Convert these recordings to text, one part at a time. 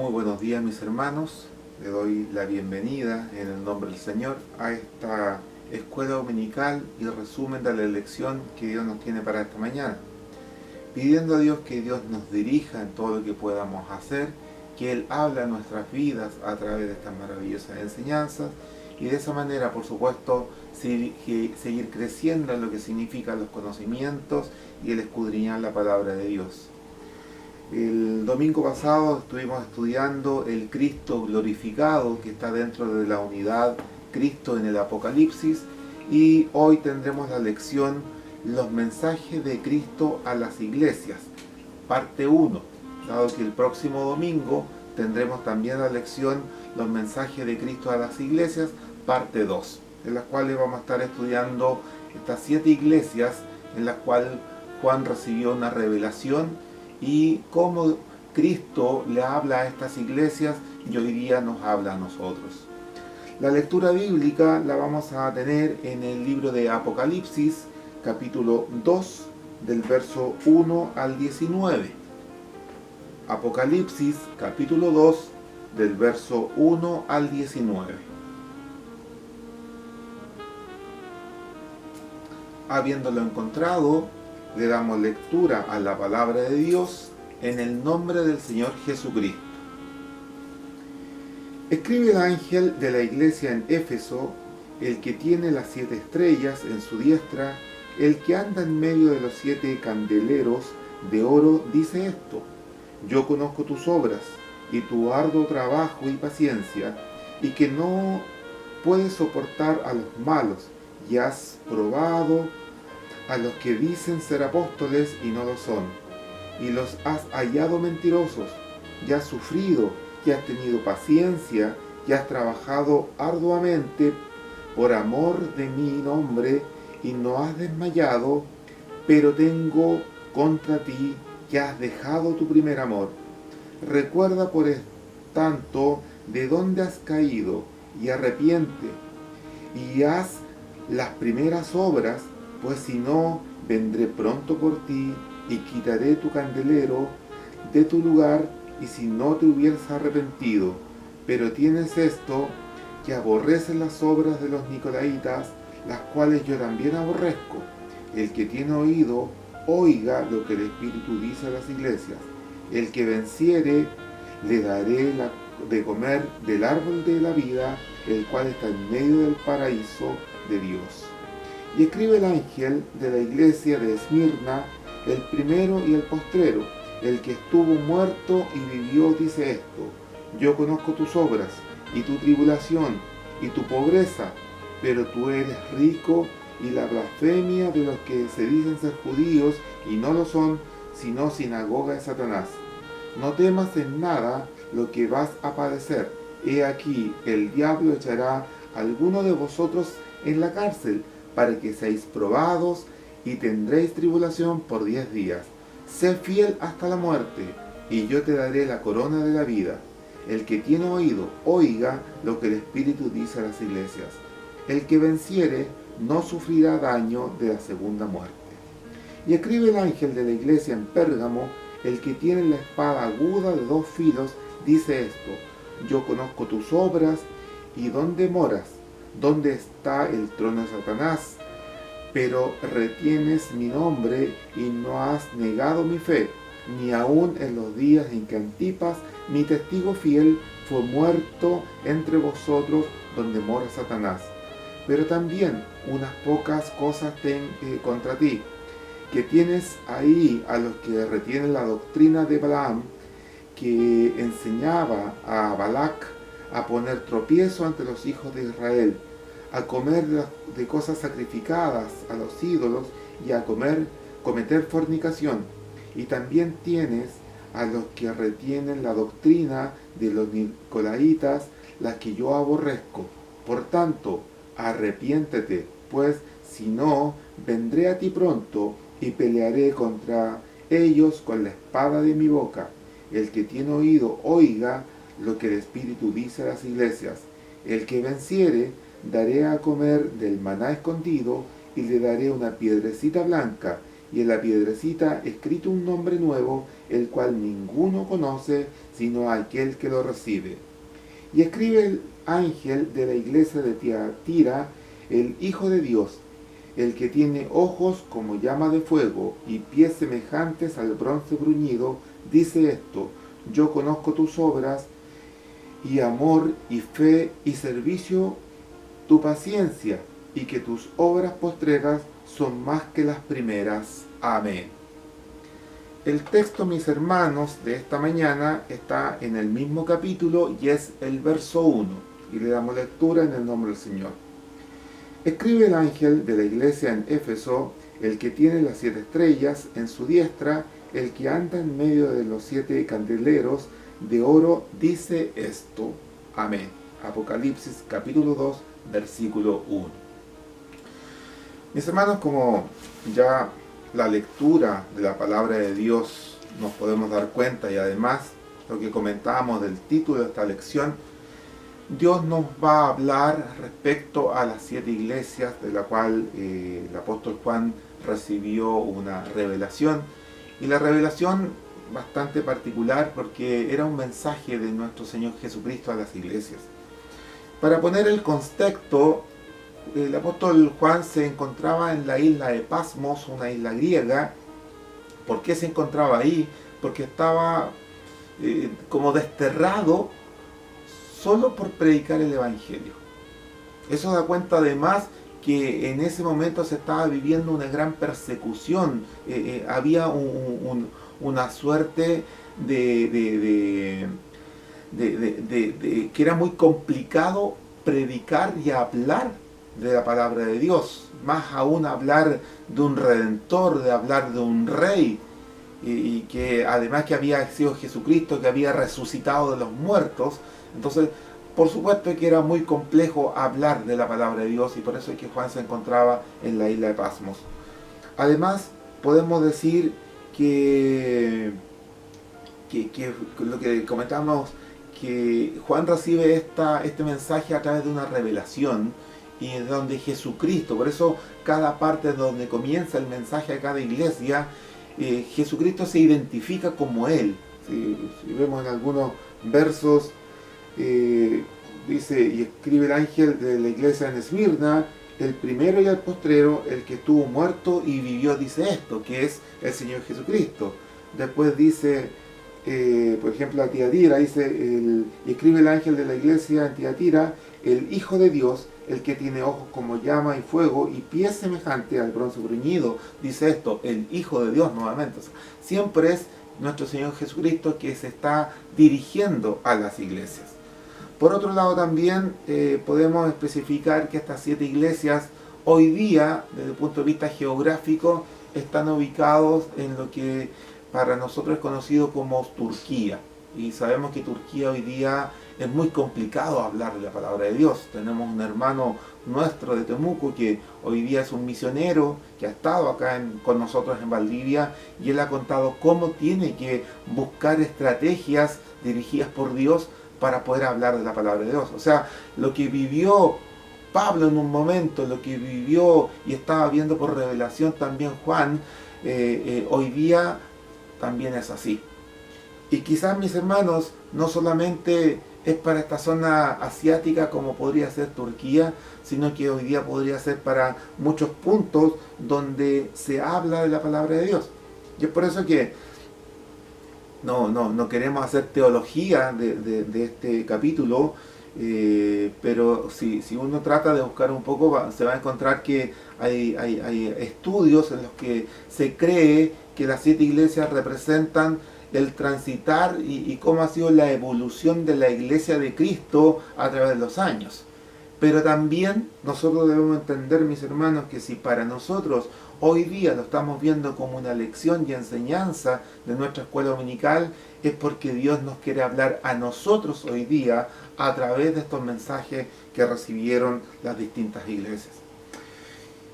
Muy buenos días, mis hermanos. Le doy la bienvenida en el nombre del Señor a esta escuela dominical y resumen de la lección que Dios nos tiene para esta mañana. Pidiendo a Dios que Dios nos dirija en todo lo que podamos hacer, que Él habla en nuestras vidas a través de estas maravillosas enseñanzas y de esa manera, por supuesto, seguir creciendo en lo que significan los conocimientos y el escudriñar la palabra de Dios. El domingo pasado estuvimos estudiando el Cristo glorificado que está dentro de la unidad Cristo en el Apocalipsis, y hoy tendremos la lección Los mensajes de Cristo a las iglesias, parte 1, dado que el próximo domingo tendremos también la lección Los mensajes de Cristo a las iglesias, parte 2, en las cuales vamos a estar estudiando estas 7 iglesias en las cuales Juan recibió una revelación y cómo Cristo le habla a estas iglesias y hoy día nos habla a nosotros. La lectura bíblica la vamos a tener en el libro de Apocalipsis, capítulo 2, del verso 1 al 19. Apocalipsis, capítulo 2, del verso 1 al 19. Habiéndolo encontrado, le damos lectura a la palabra de Dios en el nombre del Señor Jesucristo. Escribe el ángel de la iglesia en Éfeso, el que tiene las 7 estrellas en su diestra, el que anda en medio de los 7 candeleros de oro, dice esto: Yo conozco tus obras, y tu arduo trabajo y paciencia, y que no puedes soportar a los malos, y has probado a los que dicen ser apóstoles y no lo son, y los has hallado mentirosos, y has sufrido, y has tenido paciencia, y has trabajado arduamente por amor de mi nombre, y no has desmayado, pero tengo contra ti que has dejado tu primer amor. Recuerda por tanto de dónde has caído, y arrepiente, y haz las primeras obras, pues si no, vendré pronto por ti, y quitaré tu candelero de tu lugar, y si no te hubieras arrepentido. Pero tienes esto, que aborreces las obras de los nicolaitas, las cuales yo también aborrezco. El que tiene oído, oiga lo que el Espíritu dice a las iglesias. El que venciere, le daré de comer del árbol de la vida, el cual está en medio del paraíso de Dios. Y escribe el ángel de la iglesia de Esmirna, el primero y el postrero, el que estuvo muerto y vivió, dice esto: Yo conozco tus obras, y tu tribulación, y tu pobreza, pero tú eres rico, y la blasfemia de los que se dicen ser judíos, y no lo son, sino sinagoga de Satanás. No temas en nada lo que vas a padecer. He aquí, el diablo echará a alguno de vosotros en la cárcel, para que seáis probados, y tendréis tribulación por 10 días. Sé fiel hasta la muerte, y yo te daré la corona de la vida. El que tiene oído, oiga lo que el Espíritu dice a las iglesias. El que venciere, no sufrirá daño de la segunda muerte. Y escribe el ángel de la iglesia en Pérgamo, el que tiene la espada aguda de 2 filos, dice esto: Yo conozco tus obras, y dónde moras, dónde está el trono de Satanás, pero retienes mi nombre y no has negado mi fe, ni aun en los días en que Antipas, mi testigo fiel, fue muerto entre vosotros, donde mora Satanás. Pero también unas pocas cosas tengo contra ti, que tienes ahí a los que retienen la doctrina de Balaam, que enseñaba a Balac a poner tropiezo ante los hijos de Israel, a comer de cosas sacrificadas a los ídolos, y a cometer fornicación. Y también tienes a los que retienen la doctrina de los nicolaitas, la que yo aborrezco. Por tanto, arrepiéntete, pues si no, vendré a ti pronto, y pelearé contra ellos con la espada de mi boca. El que tiene oído, oiga lo que el Espíritu dice a las iglesias. El que venciere, daré a comer del maná escondido, y le daré una piedrecita blanca, y en la piedrecita escrito un nombre nuevo, el cual ninguno conoce, sino aquel que lo recibe. Y escribe el ángel de la iglesia de Tiatira, el Hijo de Dios, el que tiene ojos como llama de fuego y pies semejantes al bronce bruñido, dice esto: yo conozco tus obras, y amor, y fe, y servicio, tu paciencia, y que tus obras postreras son más que las primeras. Amén. El texto, mis hermanos, de esta mañana está en el mismo capítulo y es el verso 1, y le damos lectura en el nombre del Señor. Escribe el ángel de la iglesia en Éfeso, el que tiene las 7 estrellas en su diestra, el que anda en medio de los 7 candeleros de oro, dice esto. Amén. Apocalipsis capítulo 2, versículo 1. Mis hermanos, como ya la lectura de la palabra de Dios nos podemos dar cuenta, y además lo que comentábamos del título de esta lección, Dios nos va a hablar respecto a las 7 iglesias de la cual el apóstol Juan recibió una revelación, y la revelación bastante particular porque era un mensaje de nuestro Señor Jesucristo a las iglesias. Para poner el contexto, el apóstol Juan se encontraba en la isla de Pasmos, una isla griega. ¿Por qué se encontraba ahí? Porque estaba como desterrado solo por predicar el Evangelio. Eso da cuenta además que en ese momento se estaba viviendo una gran persecución. Había una suerte de que era muy complicado predicar y hablar de la palabra de Dios, más aún hablar de un redentor, de hablar de un rey, y que además que había sido Jesucristo, que había resucitado de los muertos. Entonces, por supuesto que era muy complejo hablar de la palabra de Dios, y por eso es que Juan se encontraba en la isla de Pasmos. Además, podemos decir que lo que comentamos, que Juan recibe este mensaje a través de una revelación, y donde Jesucristo, por eso cada parte donde comienza el mensaje a cada iglesia, Jesucristo se identifica como Él. Si vemos en algunos versos, dice, y escribe el ángel de la iglesia en Esmirna, el primero y el postrero, el que estuvo muerto y vivió, dice esto, que es el Señor Jesucristo. Después dice, por ejemplo, a Tiatira, dice, y escribe el ángel de la iglesia en Tiatira, el Hijo de Dios, el que tiene ojos como llama y fuego y pies semejantes al bronce bruñido, dice esto, el Hijo de Dios nuevamente. O sea, siempre es nuestro Señor Jesucristo que se está dirigiendo a las iglesias. Por otro lado también podemos especificar que estas 7 iglesias hoy día, desde el punto de vista geográfico, están ubicados en lo que para nosotros es conocido como Turquía. Y sabemos que Turquía hoy día es muy complicado hablar de la palabra de Dios. Tenemos un hermano nuestro de Temuco que hoy día es un misionero que ha estado acá con nosotros en Valdivia, y él ha contado cómo tiene que buscar estrategias dirigidas por Dios para poder hablar de la palabra de Dios. O sea, lo que vivió Pablo en un momento, lo que vivió y estaba viendo por revelación también Juan, hoy día también es así. Y quizás, mis hermanos, no solamente es para esta zona asiática como podría ser Turquía, sino que hoy día podría ser para muchos puntos donde se habla de la palabra de Dios. Y es por eso que no queremos hacer teología de este capítulo, pero si uno trata de buscar un poco, se va a encontrar que hay estudios en los que se cree que las 7 iglesias representan el transitar y cómo ha sido la evolución de la iglesia de Cristo a través de los años. Pero también nosotros debemos entender, mis hermanos, que si para nosotros hoy día lo estamos viendo como una lección y enseñanza de nuestra escuela dominical, es porque Dios nos quiere hablar a nosotros hoy día a través de estos mensajes que recibieron las distintas iglesias.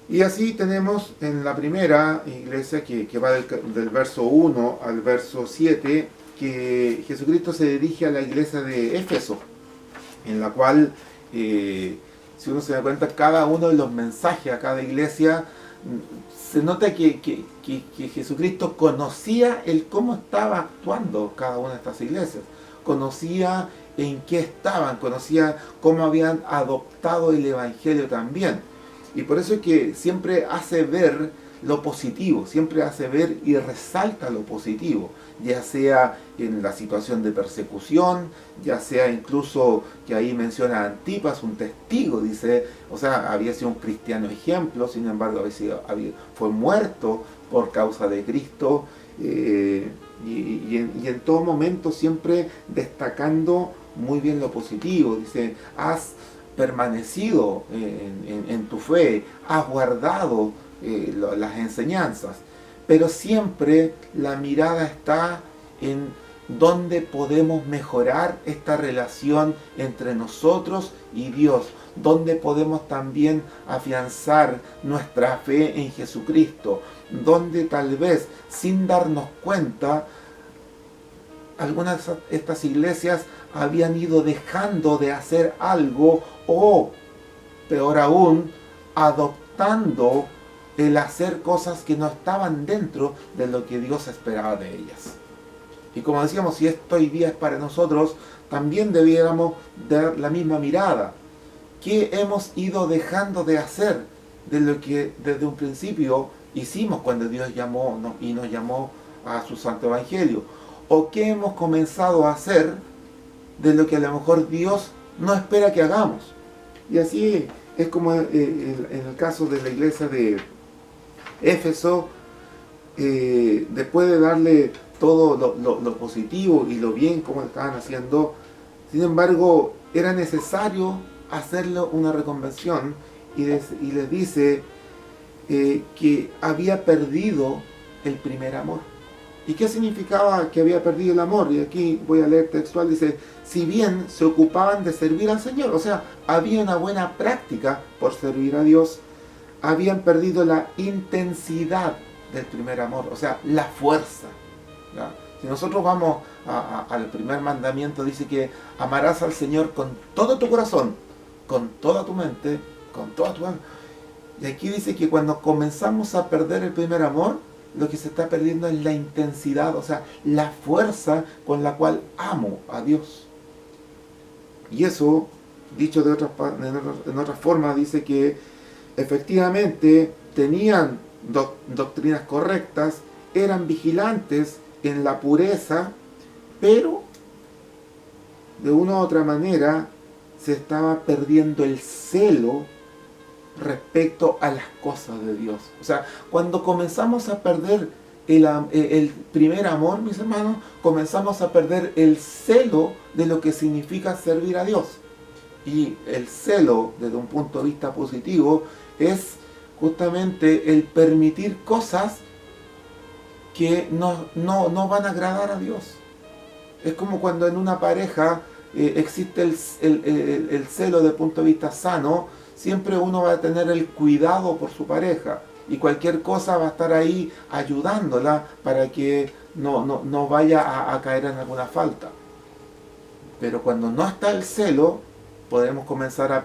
Y así tenemos en la primera iglesia, que va del verso 1 al verso 7, que Jesucristo se dirige a la iglesia de Éfeso, en la cual, si uno se da cuenta, cada uno de los mensajes a cada iglesia se nota que Jesucristo conocía el cómo estaba actuando cada una de estas iglesias, conocía en qué estaban, conocía cómo habían adoptado el Evangelio también. Y por eso es que siempre hace ver lo positivo, siempre hace ver y resalta lo positivo, ya sea en la situación de persecución, ya sea incluso que ahí menciona a Antipas, un testigo, dice, o sea, había sido un cristiano ejemplo, sin embargo fue muerto por causa de Cristo, y en todo momento siempre destacando muy bien lo positivo, dice, has permanecido en tu fe, has guardado las enseñanzas, pero siempre la mirada está en dónde podemos mejorar esta relación entre nosotros y Dios, dónde podemos también afianzar nuestra fe en Jesucristo, donde tal vez sin darnos cuenta algunas de estas iglesias habían ido dejando de hacer algo, o peor aún, adoptando el hacer cosas que no estaban dentro de lo que Dios esperaba de ellas. Y como decíamos, si esto hoy día es para nosotros, también debiéramos dar la misma mirada. ¿Qué hemos ido dejando de hacer de lo que desde un principio hicimos cuando Dios llamó y nos llamó a su Santo Evangelio? ¿O qué hemos comenzado a hacer de lo que a lo mejor Dios no espera que hagamos? Y así es como en el caso de la iglesia de Éfeso, después de darle todo lo positivo y lo bien como estaban haciendo, sin embargo era necesario hacerle una reconversión, y les dice que había perdido el primer amor. ¿Y qué significaba que había perdido el amor? Y aquí voy a leer textual, dice, si bien se ocupaban de servir al Señor, o sea, había una buena práctica por servir a Dios, habían perdido la intensidad del primer amor, o sea, la fuerza, ¿ya? Si nosotros vamos al primer mandamiento, dice que amarás al Señor con todo tu corazón, con toda tu mente, con toda tu alma. Y aquí dice que cuando comenzamos a perder el primer amor, lo que se está perdiendo es la intensidad, o sea, la fuerza con la cual amo a Dios. Y eso, dicho en otra forma, dice que efectivamente tenían doctrinas correctas, eran vigilantes en la pureza, pero de una u otra manera se estaba perdiendo el celo respecto a las cosas de Dios. O sea, cuando comenzamos a perder el primer amor, mis hermanos, comenzamos a perder el celo de lo que significa servir a Dios. Y el celo, desde un punto de vista positivo, es justamente el permitir cosas que no van a agradar a Dios. Es como cuando en una pareja existe el celo desde el punto de vista sano. Siempre uno va a tener el cuidado por su pareja, y cualquier cosa va a estar ahí ayudándola para que no vaya a caer en alguna falta. Pero cuando no está el celo, podemos comenzar a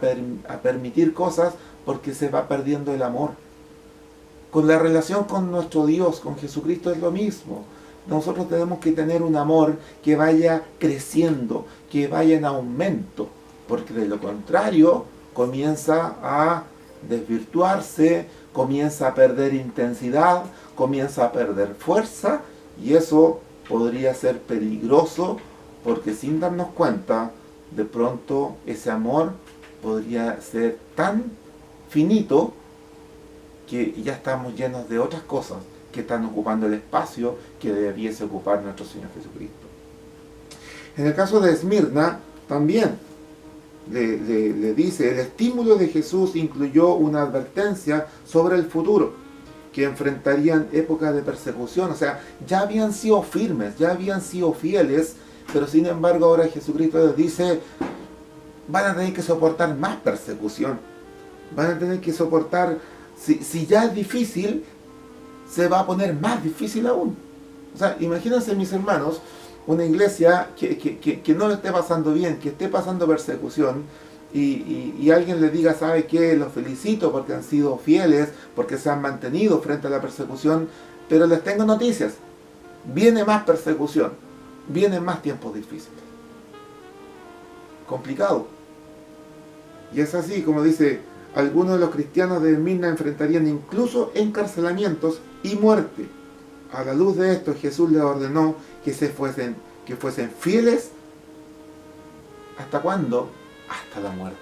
permitir cosas porque se va perdiendo el amor. Con la relación con nuestro Dios, con Jesucristo, es lo mismo. Nosotros tenemos que tener un amor que vaya creciendo, que vaya en aumento, porque de lo contrario comienza a desvirtuarse, comienza a perder intensidad, comienza a perder fuerza, y eso podría ser peligroso, porque sin darnos cuenta, de pronto ese amor podría ser tan finito que ya estamos llenos de otras cosas que están ocupando el espacio que debiese ocupar nuestro Señor Jesucristo. En el caso de Esmirna, también le dice, el estímulo de Jesús incluyó una advertencia sobre el futuro, que enfrentarían épocas de persecución. O sea, ya habían sido firmes, ya habían sido fieles, pero sin embargo ahora Jesucristo les dice, van a tener que soportar más persecución, van a tener que soportar, si ya es difícil, se va a poner más difícil aún. O sea, imagínense, mis hermanos, una iglesia que no le esté pasando bien, que esté pasando persecución, y alguien le diga, ¿sabe qué? Los felicito porque han sido fieles, porque se han mantenido frente a la persecución, pero les tengo noticias. Viene más persecución, vienen más tiempos difíciles. Complicado. Y es así, como dice, algunos de los cristianos de Esmirna enfrentarían incluso encarcelamientos y muerte. A la luz de esto, Jesús les ordenó que fuesen fieles. ¿Hasta cuándo? Hasta la muerte.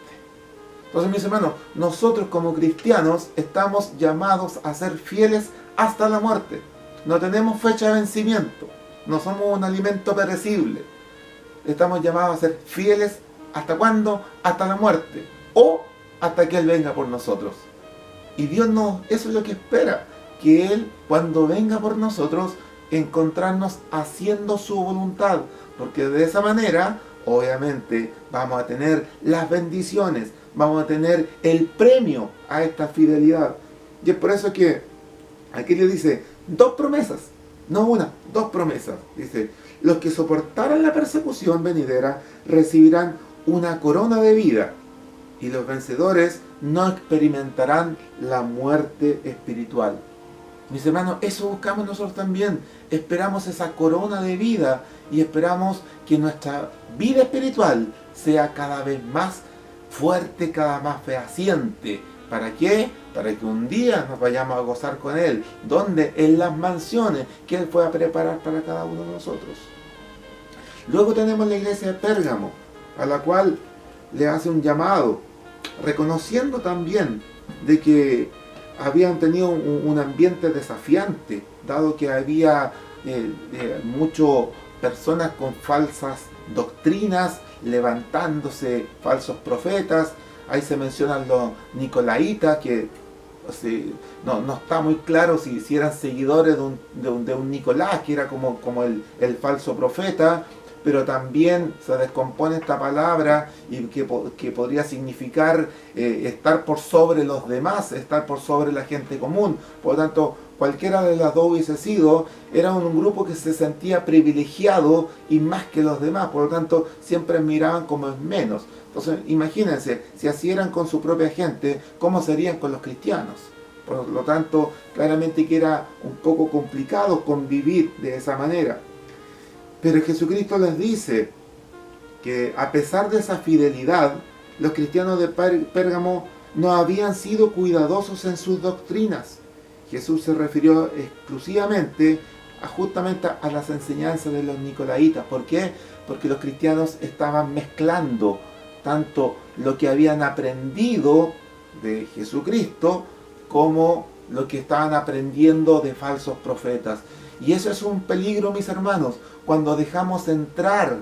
Entonces, mis hermanos, nosotros como cristianos estamos llamados a ser fieles hasta la muerte. No tenemos fecha de vencimiento. No somos un alimento perecible. Estamos llamados a ser fieles ¿hasta cuándo? Hasta la muerte. O hasta que Él venga por nosotros. Y Dios eso es lo que espera. Que Él, cuando venga por nosotros, encontrarnos haciendo su voluntad. Porque de esa manera, obviamente, vamos a tener las bendiciones. Vamos a tener el premio a esta fidelidad. Y es por eso que aquí le dice 2 promesas. No una, 2 promesas. Dice, los que soportaran la persecución venidera recibirán una corona de vida. Y los vencedores no experimentarán la muerte espiritual. Mis hermanos, eso buscamos nosotros también. Esperamos esa corona de vida y esperamos que nuestra vida espiritual sea cada vez más fuerte, cada vez más fehaciente. ¿Para qué? Para que un día nos vayamos a gozar con Él. ¿Dónde? En las mansiones que Él fue a preparar para cada uno de nosotros. Luego tenemos la iglesia de Pérgamo, a la cual le hace un llamado, reconociendo también de que habían tenido un ambiente desafiante, dado que había muchas personas con falsas doctrinas, levantándose falsos profetas. Ahí se mencionan los nicolaitas, que no está muy claro si eran seguidores de un Nicolás, que era como el falso profeta, pero también se descompone esta palabra y que podría significar estar por sobre los demás, estar por sobre la gente común. Por lo tanto, cualquiera de las dos hubiese sido, era un grupo que se sentía privilegiado y más que los demás, por lo tanto siempre miraban como es menos. Entonces imagínense, si así eran con su propia gente, ¿cómo serían con los cristianos? Por lo tanto, claramente que era un poco complicado convivir de esa manera. Pero Jesucristo les dice que a pesar de esa fidelidad, los cristianos de Pérgamo no habían sido cuidadosos en sus doctrinas. Jesús se refirió exclusivamente justamente a las enseñanzas de los nicolaitas. ¿Por qué? Porque los cristianos estaban mezclando tanto lo que habían aprendido de Jesucristo como lo que estaban aprendiendo de falsos profetas. Y eso es un peligro, mis hermanos, cuando dejamos entrar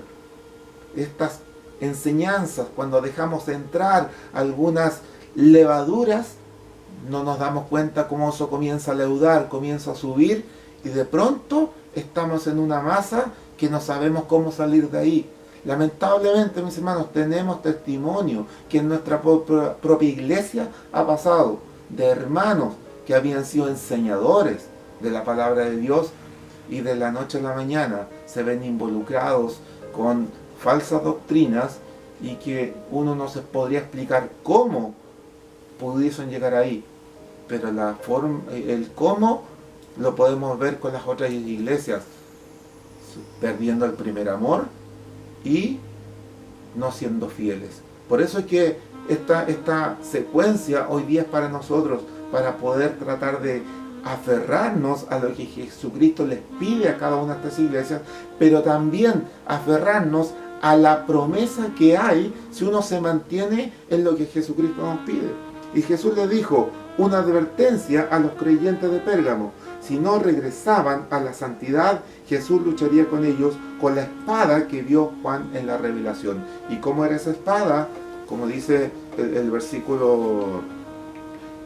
estas enseñanzas, cuando dejamos entrar algunas levaduras, no nos damos cuenta cómo eso comienza a leudar, comienza a subir, y de pronto estamos en una masa que no sabemos cómo salir de ahí. Lamentablemente, mis hermanos, tenemos testimonio que en nuestra propia iglesia ha pasado de hermanos que habían sido enseñadores de la palabra de Dios y de la noche a la mañana se ven involucrados con falsas doctrinas y que uno no se podría explicar cómo pudiesen llegar ahí, pero el cómo lo podemos ver con las otras iglesias, perdiendo el primer amor y no siendo fieles. Por eso es que esta secuencia hoy día es para nosotros, para poder tratar de aferrarnos a lo que Jesucristo les pide a cada una de estas iglesias, pero también aferrarnos a la promesa que hay si uno se mantiene en lo que Jesucristo nos pide. Y Jesús les dijo una advertencia a los creyentes de Pérgamo: si no regresaban a la santidad, Jesús lucharía con ellos con la espada que vio Juan en la revelación. ¿Y cómo era esa espada? Como dice el versículo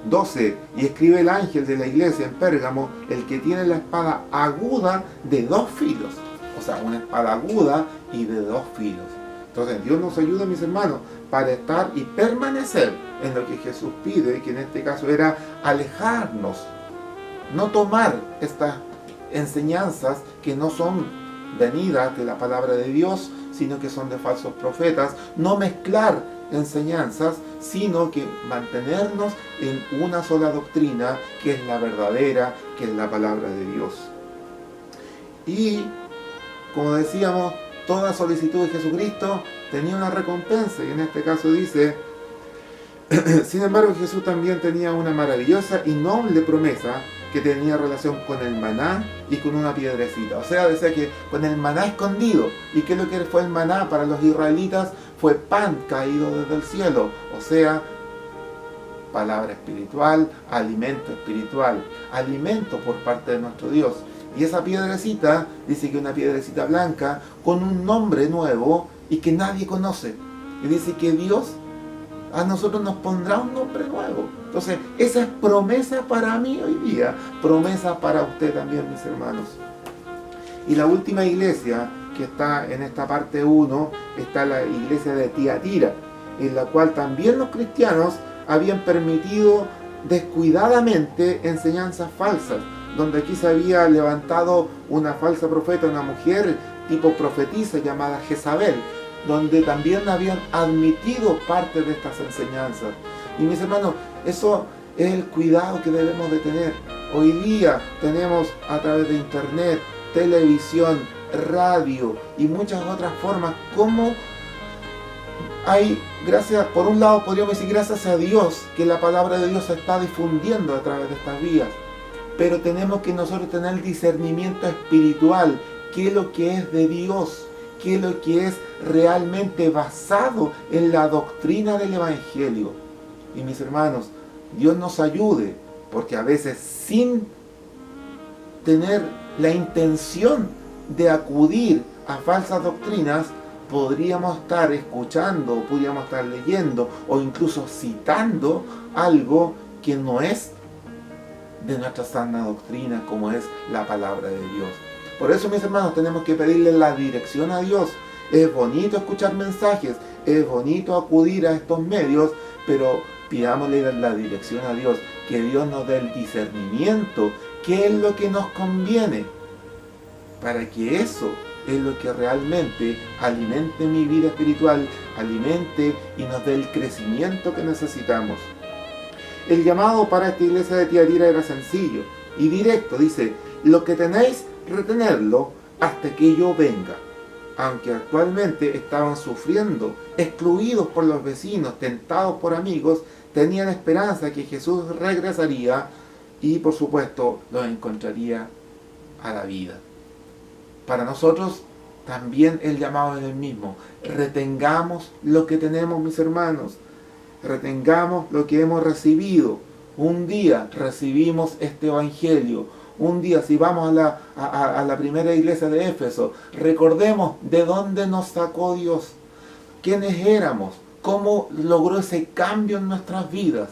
12, y escribe el ángel de la iglesia en Pérgamo, el que tiene la espada aguda de 2 filos. O sea, una espada aguda y de 2 filos. Entonces Dios nos ayuda, mis hermanos, para estar y permanecer en lo que Jesús pide, que en este caso era alejarnos, no tomar estas enseñanzas que no son venidas de la palabra de Dios, sino que son de falsos profetas, no mezclar enseñanzas, sino que mantenernos en una sola doctrina, que es la verdadera, que es la palabra de Dios. Y, como decíamos, toda solicitud de Jesucristo tenía una recompensa, y en este caso dice: sin embargo, Jesús también tenía una maravillosa y noble promesa que tenía relación con el maná y con una piedrecita. O sea, decía que con el maná escondido. ¿Y qué es lo que fue el maná para los israelitas? Fue pan caído desde el cielo. O sea, palabra espiritual, alimento por parte de nuestro Dios. Y esa piedrecita, dice que una piedrecita blanca con un nombre nuevo y que nadie conoce. Y dice que Dios a nosotros nos pondrá un nombre nuevo. Entonces, esa es promesa para mí hoy día, promesa para usted también, mis hermanos. Y la última iglesia que está en esta parte 1, está la iglesia de Tiatira, en la cual también los cristianos habían permitido descuidadamente enseñanzas falsas, donde aquí se había levantado una falsa profeta, una mujer tipo profetisa llamada Jezabel, donde también habían admitido parte de estas enseñanzas. Y mis hermanos, eso es el cuidado que debemos de tener. Hoy día tenemos a través de internet, televisión, radio y muchas otras formas, como hay, gracias, por un lado podríamos decir gracias a Dios, que la palabra de Dios se está difundiendo a través de estas vías, pero tenemos que nosotros tener el discernimiento espiritual, qué es lo que es de Dios, qué es lo que es realmente basado en la doctrina del Evangelio. Y mis hermanos, Dios nos ayude, porque a veces sin tener la intención de acudir a falsas doctrinas, podríamos estar escuchando, podríamos estar leyendo o incluso citando algo que no es de nuestra sana doctrina, como es la palabra de Dios. Por eso, mis hermanos, tenemos que pedirle la dirección a Dios. Es bonito escuchar mensajes, es bonito acudir a estos medios, pero pidámosle la dirección a Dios, que Dios nos dé el discernimiento, qué es lo que nos conviene, para que eso es lo que realmente alimente mi vida espiritual, alimente y nos dé el crecimiento que necesitamos. El llamado para esta iglesia de Tiatira era sencillo y directo. Dice: lo que tenéis, retenerlo hasta que yo venga. Aunque actualmente estaban sufriendo, excluidos por los vecinos, tentados por amigos, tenían esperanza que Jesús regresaría y, por supuesto, los encontraría a la vida. Para nosotros también el llamado es el mismo. Retengamos lo que tenemos, mis hermanos. Retengamos lo que hemos recibido. Un día recibimos este evangelio. Un día, si vamos a la primera iglesia de Éfeso, recordemos de dónde nos sacó Dios, quiénes éramos, cómo logró ese cambio en nuestras vidas,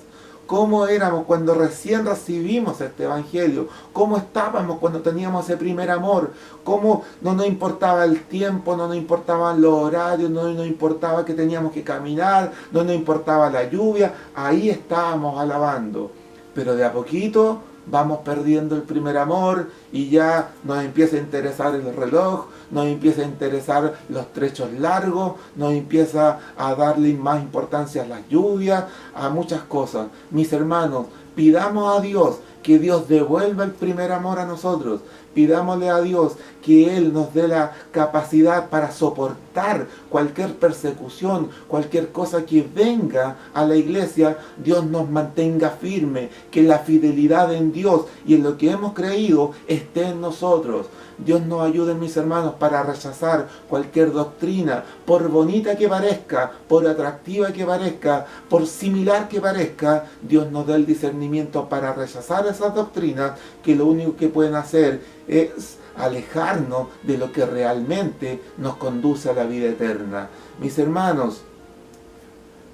cómo éramos cuando recién recibimos este evangelio, cómo estábamos cuando teníamos ese primer amor, cómo no nos importaba el tiempo, no nos importaban los horarios, no nos importaba que teníamos que caminar, no nos importaba la lluvia, ahí estábamos alabando. Pero de a poquito vamos perdiendo el primer amor y ya nos empieza a interesar el reloj, nos empieza a interesar los trechos largos, nos empieza a darle más importancia a las lluvias, a muchas cosas. Mis hermanos, pidamos a Dios que Dios devuelva el primer amor a nosotros. Pidámosle a Dios que Él nos dé la capacidad para soportar cualquier persecución, cualquier cosa que venga a la iglesia. Dios nos mantenga firme, que la fidelidad en Dios y en lo que hemos creído esté en nosotros. Dios nos ayude, mis hermanos, para rechazar cualquier doctrina, por bonita que parezca, por atractiva que parezca, por similar que parezca. Dios nos da el discernimiento para rechazar esas doctrinas, que lo único que pueden hacer es alejarnos de lo que realmente nos conduce a la vida eterna. Mis hermanos,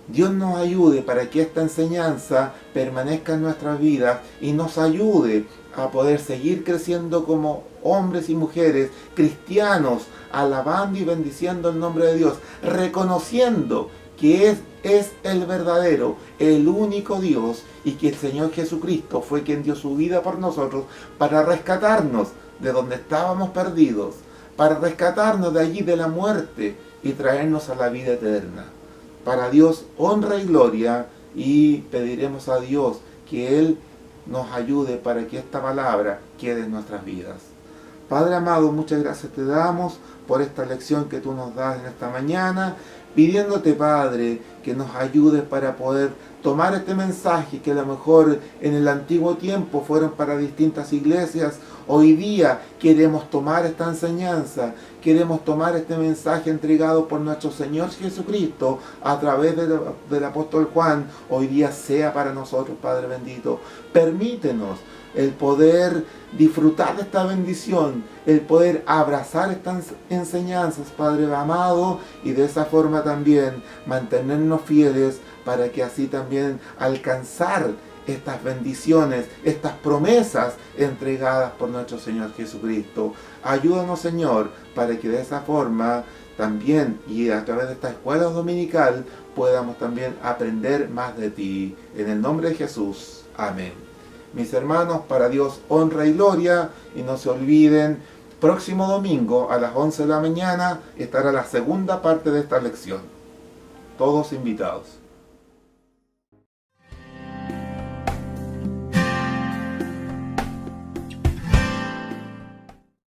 Dios nos ayude para que esta enseñanza permanezca en nuestras vidas y nos ayude a poder seguir creciendo como hombres y mujeres cristianos, alabando y bendiciendo el nombre de Dios, reconociendo que es el verdadero, el único Dios, y que el Señor Jesucristo fue quien dio su vida por nosotros para rescatarnos de donde estábamos perdidos, para rescatarnos de allí de la muerte y traernos a la vida eterna. Para Dios honra y gloria, y pediremos a Dios que Él nos ayude para que esta palabra quede en nuestras vidas. Padre amado, muchas gracias te damos por esta lección que tú nos das en esta mañana, pidiéndote, Padre, que nos ayudes para poder tomar este mensaje que a lo mejor en el antiguo tiempo fueron para distintas iglesias. Hoy día queremos tomar esta enseñanza, queremos tomar este mensaje entregado por nuestro Señor Jesucristo a través del apóstol Juan. Hoy día sea para nosotros, Padre bendito. Permítenos el poder disfrutar de esta bendición, el poder abrazar estas enseñanzas, Padre amado, y de esa forma también mantenernos fieles para que así también alcanzar estas bendiciones, estas promesas entregadas por nuestro Señor Jesucristo. Ayúdanos, Señor, para que de esa forma también, y a través de esta escuela dominical, podamos también aprender más de ti. En el nombre de Jesús. Amén. Mis hermanos, para Dios honra y gloria, y no se olviden, próximo domingo a las 11 de la mañana estará la segunda parte de esta lección. Todos invitados.